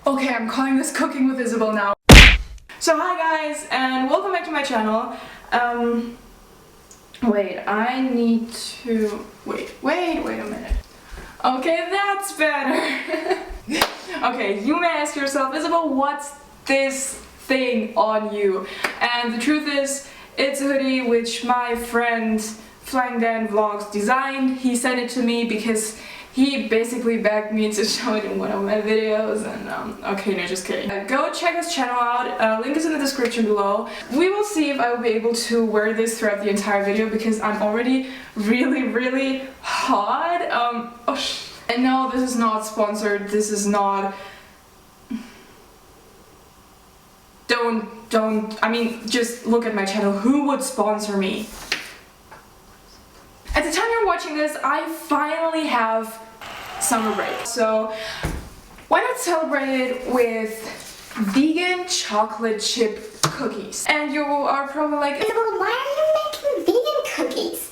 Okay, I'm calling this Cooking with Isabel now. So hi guys, and welcome back to my channel. Wait, I need to... Wait a minute. Okay, that's better. Okay, you may ask yourself, Isabel, what's this thing on you? And the truth is, it's a hoodie which my friend Flying Dan Vlogs designed. He sent it to me because he basically begged me to show it in one of my videos, and okay, no, just kidding. Go check his channel out, link is in the description below. We will see if I will be able to wear this throughout the entire video because I'm already really hot. And no, this is not sponsored, this is not... I mean, just look at my channel, who would sponsor me? At the time you're watching this, I finally have summer break. So why not celebrate it with vegan chocolate chip cookies? And you are probably like, Isabel, why are you making vegan cookies?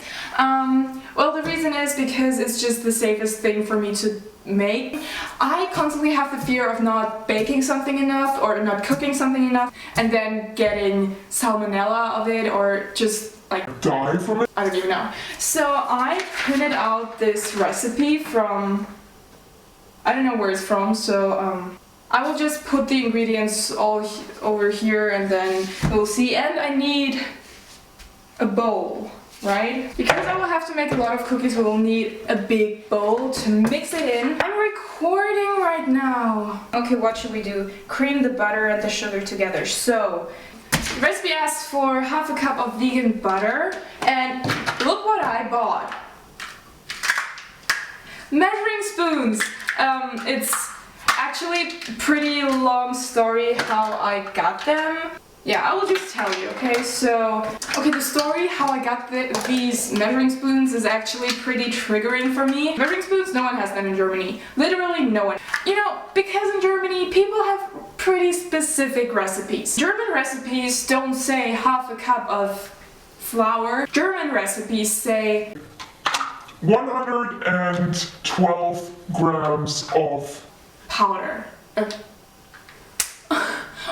Well, the reason is because it's just the safest thing for me to make. I constantly have the fear of not baking something enough or not cooking something enough and then getting salmonella of it or just like die from it. I don't even know. So I printed out this recipe from, I don't know where it's from, so I will just put the ingredients all over here and then we'll see. And I need a bowl, right? Because I will have to make a lot of cookies, we will need a big bowl to mix it in. I'm recording right now. Okay, what should we do? Cream the butter and the sugar together. So, the recipe asks for half a cup of vegan butter, and look what I bought. Measuring spoons. It's actually a pretty long story how I got them. Yeah, I will just tell you, okay? So, the story how I got these measuring spoons is actually pretty triggering for me. Measuring spoons, no one has them in Germany. Literally no one. You know, because in Germany, people have pretty specific recipes. German recipes don't say half a cup of flour. German recipes say 112 grams of powder.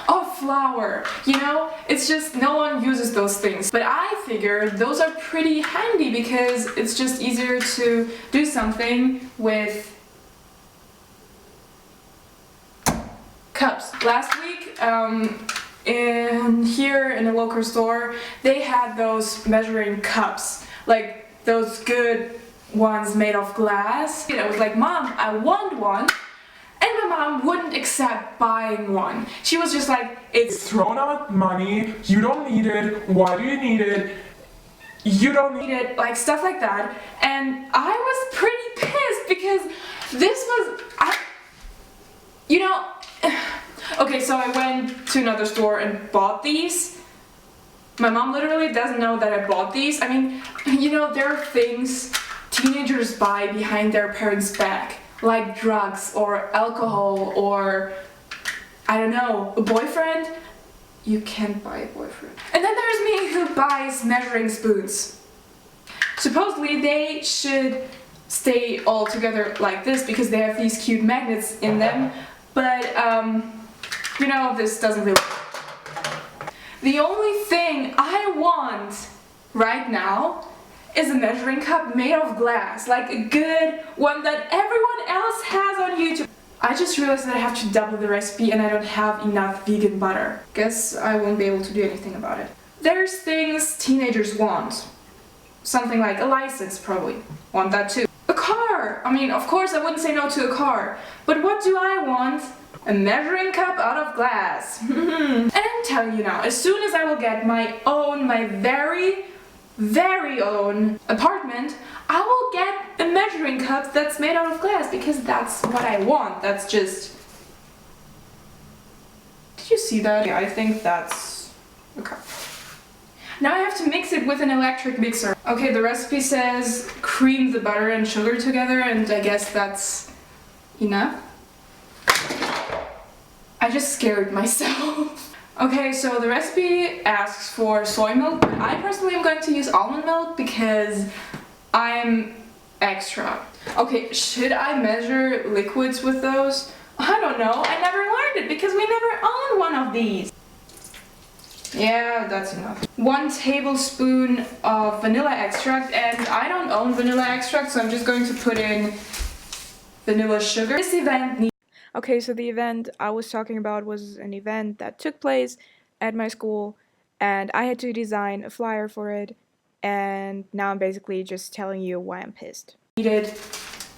Of flour, you know, it's just no one uses those things, but I figure those are pretty handy because it's just easier to do something with cups. Last week here in a local store they had those measuring cups, like those good ones made of glass. I was like, Mom, I want one. And my mom wouldn't accept buying one. She was just like, it's thrown out money, you don't need it, why do you need it? You don't need it, like stuff like that. And I was pretty pissed because this was, you know, okay, so I went to another store and bought these. My mom literally doesn't know that I bought these. I mean, you know, there are things teenagers buy behind their parents' back. Like drugs or alcohol or, I don't know, a boyfriend? You can't buy a boyfriend. And then there's me who buys measuring spoons. Supposedly they should stay all together like this because they have these cute magnets in them, but you know, this doesn't really work. The only thing I want right now is a measuring cup made of glass, like a good one that everyone else has on YouTube. I just realized that I have to double the recipe and I don't have enough vegan butter. Guess I won't be able to do anything about it. There's things teenagers want. Something like a license, probably. Want that too. A car! I mean, of course I wouldn't say no to a car. But what do I want? A measuring cup out of glass. And I'm telling you now, as soon as I will get my very own apartment, I will get a measuring cup that's made out of glass because that's what I want. That's just... Did you see that? Yeah, I think that's a cup. Now I have to mix it with an electric mixer. Okay, the recipe says cream the butter and sugar together, and I guess that's enough. I just scared myself. Okay, so the recipe asks for soy milk, but I personally am going to use almond milk because I'm extra. Okay, should I measure liquids with those? I don't know, I never learned it because we never owned one of these. Yeah, that's enough. 1 tablespoon of vanilla extract, and I don't own vanilla extract, so I'm just going to put in vanilla sugar. This event needs. Okay, so the event I was talking about was an event that took place at my school, and I had to design a flyer for it, and now I'm basically just telling you why I'm pissed. Needed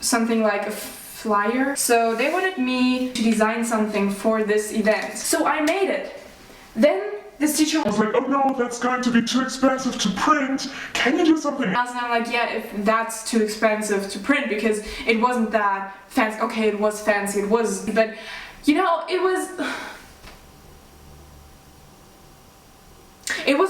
something like a flyer, so they wanted me to design something for this event. So I made it. Then this teacher I was like, oh no, that's going to be too expensive to print. Can you do something else? and I'm like, yeah, if that's too expensive to print, because it wasn't that fancy. Okay, it was fancy, it was, but you know, it was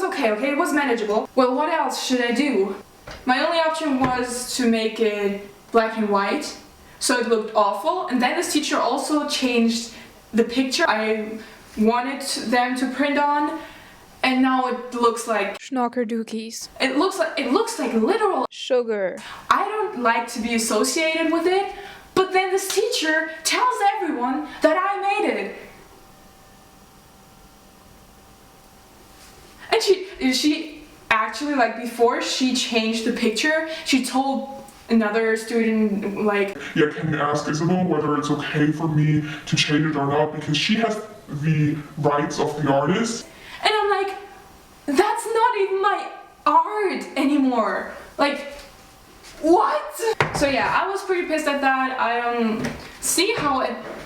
okay, it was manageable. Well, what else should I do? My only option was to make it black and white, so it looked awful, and then this teacher also changed the picture I wanted them to print on, and now it looks like Schnockerdookies. it looks like literal Sugar. I don't like to be associated with it, but then this teacher tells everyone that I made it. And she actually, like, before she changed the picture, she told another student, like, Yeah, can you ask Isabel whether it's okay for me to change it or not? Because she has the rights of the artist. and I'm like, that's not even my art anymore. Like, what? So yeah, I was pretty pissed at that. I don't see how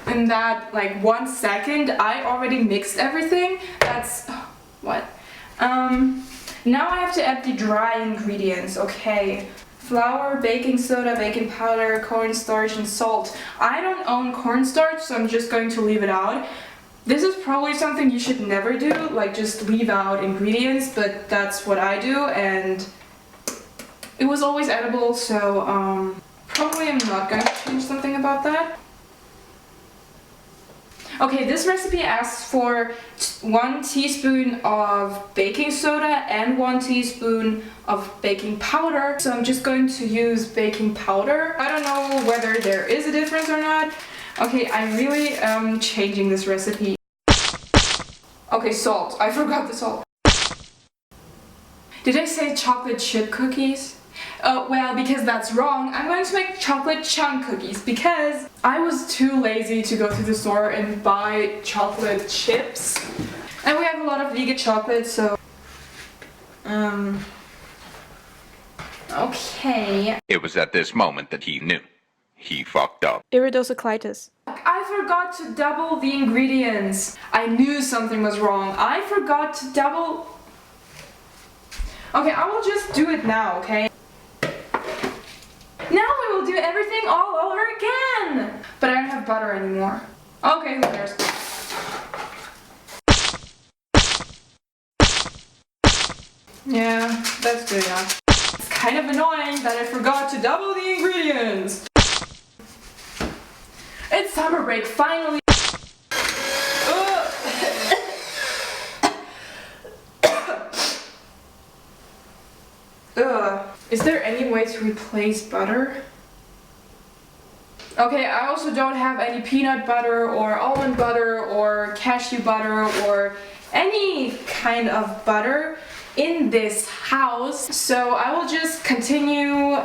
in that like 1 second I already mixed everything. That's what? Now I have to add the dry ingredients. Okay. Flour, baking soda, baking powder, cornstarch, and salt. I don't own cornstarch, so I'm just going to leave it out. This is probably something you should never do, like just leave out ingredients, but that's what I do, and it was always edible, so probably I'm not going to change something about that. Okay, this recipe asks for 1 teaspoon of baking soda and 1 teaspoon of baking powder. So I'm just going to use baking powder. I don't know whether there is a difference or not. Okay, I'm really changing this recipe. Okay, salt. I forgot the salt. Did I say chocolate chip cookies? Well, because that's wrong, I'm going to make chocolate chunk cookies because I was too lazy to go to the store and buy chocolate chips. And we have a lot of vegan chocolate, so... Okay. It was at this moment that he knew. He fucked up. Iridocyclitis. I forgot to double the ingredients. I knew something was wrong. I forgot to double... Okay, I will just do it now, okay? Now we will do everything all over again! But I don't have butter anymore. Okay, who cares? Yeah, that's good enough. It's kind of annoying that I forgot to double the ingredients. It's summer break, finally! Ugh. Is there any way to replace butter? Okay, I also don't have any peanut butter or almond butter or cashew butter or any kind of butter in this house. So I will just continue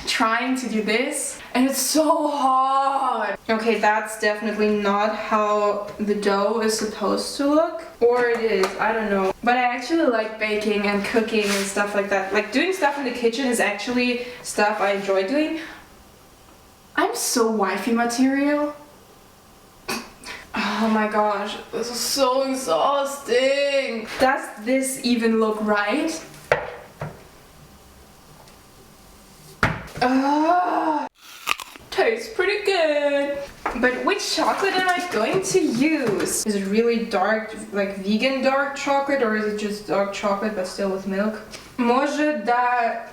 trying to do this. And it's so hard. Okay, that's definitely not how the dough is supposed to look. Or it is, I don't know. But I actually like baking and cooking and stuff like that. Like doing stuff in the kitchen is actually stuff I enjoy doing. I'm so wifey material. Oh my gosh, this is so exhausting. Does this even look right? Tastes pretty good. But which chocolate am I going to use? Is it really dark, like vegan dark chocolate, or is it just dark chocolate but still with milk? Może da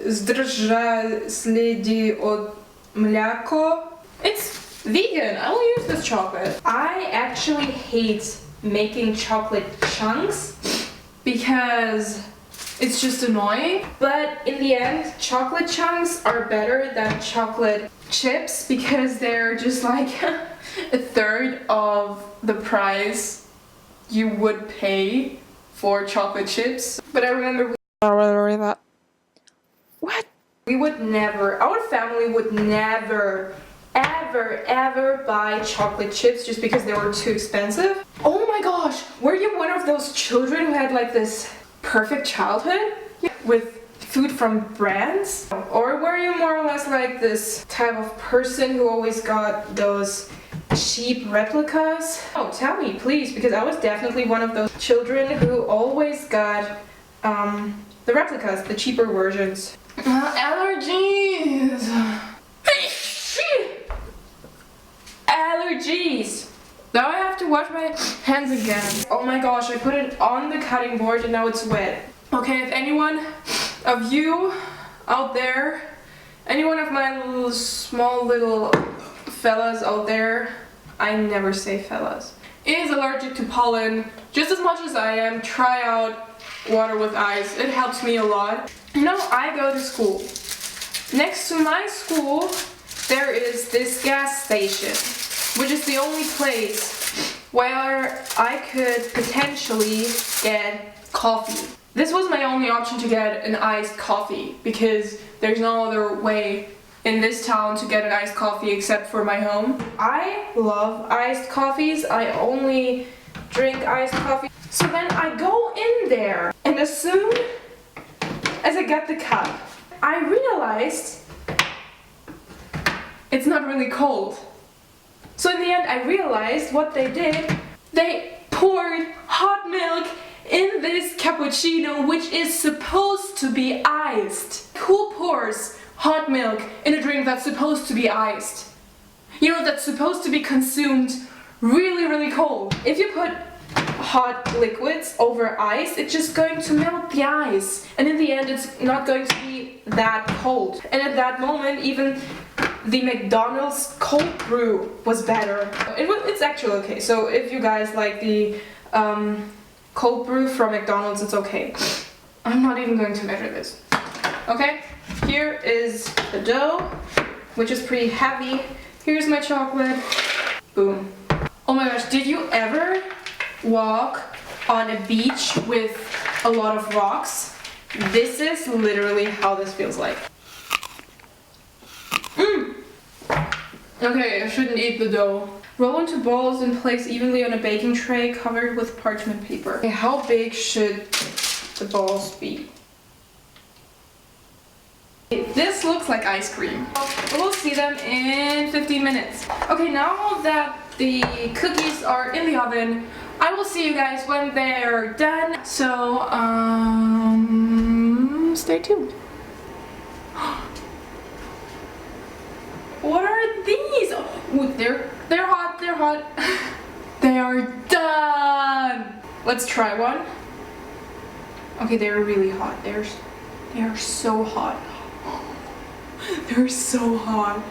zdrża sledi od mleko? It's vegan. I will use this chocolate. I actually hate making chocolate chunks because It's just annoying. But in the end, chocolate chunks are better than chocolate chips because they're just like a third of the price you would pay for chocolate chips. But I remember What? we would never, our family would never, ever buy chocolate chips just because they were too expensive. Oh my gosh, were you one of those children who had like this perfect childhood with food from brands? Or were you more or less like this type of person who always got those cheap replicas? Oh, tell me please, because I was definitely one of those children who always got the replicas, the cheaper versions. Allergies! Allergies! Now I have to wash my hands again. Oh my gosh, I put it on the cutting board and now it's wet. Okay, if anyone of you out there, any one of my small little fellas out there, I never say fellas, is allergic to pollen just as much as I am, try out water with ice. It helps me a lot. You know, I go to school. Next to my school, there is this gas station, which is the only place where I could potentially get coffee. This was my only option to get an iced coffee because there's no other way in this town to get an iced coffee except for my home. I love iced coffees. I only drink iced coffee. So then I go in there, and as soon as I got the cup, I realized it's not really cold. So in the end I realized what they did. They poured hot milk in this cappuccino, which is supposed to be iced. Who pours hot milk in a drink that's supposed to be iced? You know, that's supposed to be consumed really cold. If you put hot liquids over ice, it's just going to melt the ice, and in the end it's not going to be that cold. And at that moment even the McDonald's cold brew was better. It's actually okay, so if you guys like the cold brew from McDonald's, it's okay. I'm not even going to measure this. Okay, here is the dough, which is pretty heavy. Here's my chocolate. Boom. Oh my gosh, did you ever walk on a beach with a lot of rocks? This is literally how this feels like. Okay, I shouldn't eat the dough. Roll into balls and place evenly on a baking tray covered with parchment paper. Okay, how big should the balls be? This looks like ice cream. We'll see them in 15 minutes. Okay, now that the cookies are in the oven, I will see you guys when they're done. So, stay tuned. What are these? Oh, they're hot, they're hot. They are done. Let's try one. Okay, they're really hot. They are so hot. They're so hot.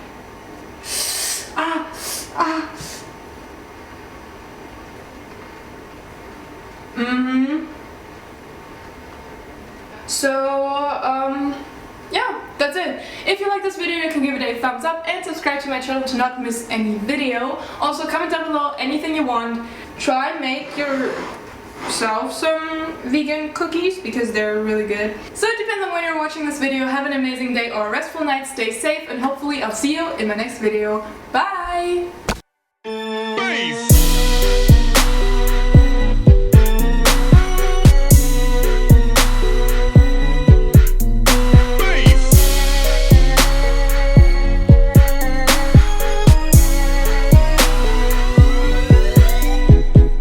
So, yeah, that's it. If you like this video, you can give it a thumbs up and subscribe to my channel to not miss any video. Also, comment down below anything you want. Try and make yourself some vegan cookies because they're really good. So it depends on when you're watching this video. Have an amazing day or a restful night. Stay safe, and hopefully I'll see you in my next video. Bye! Peace.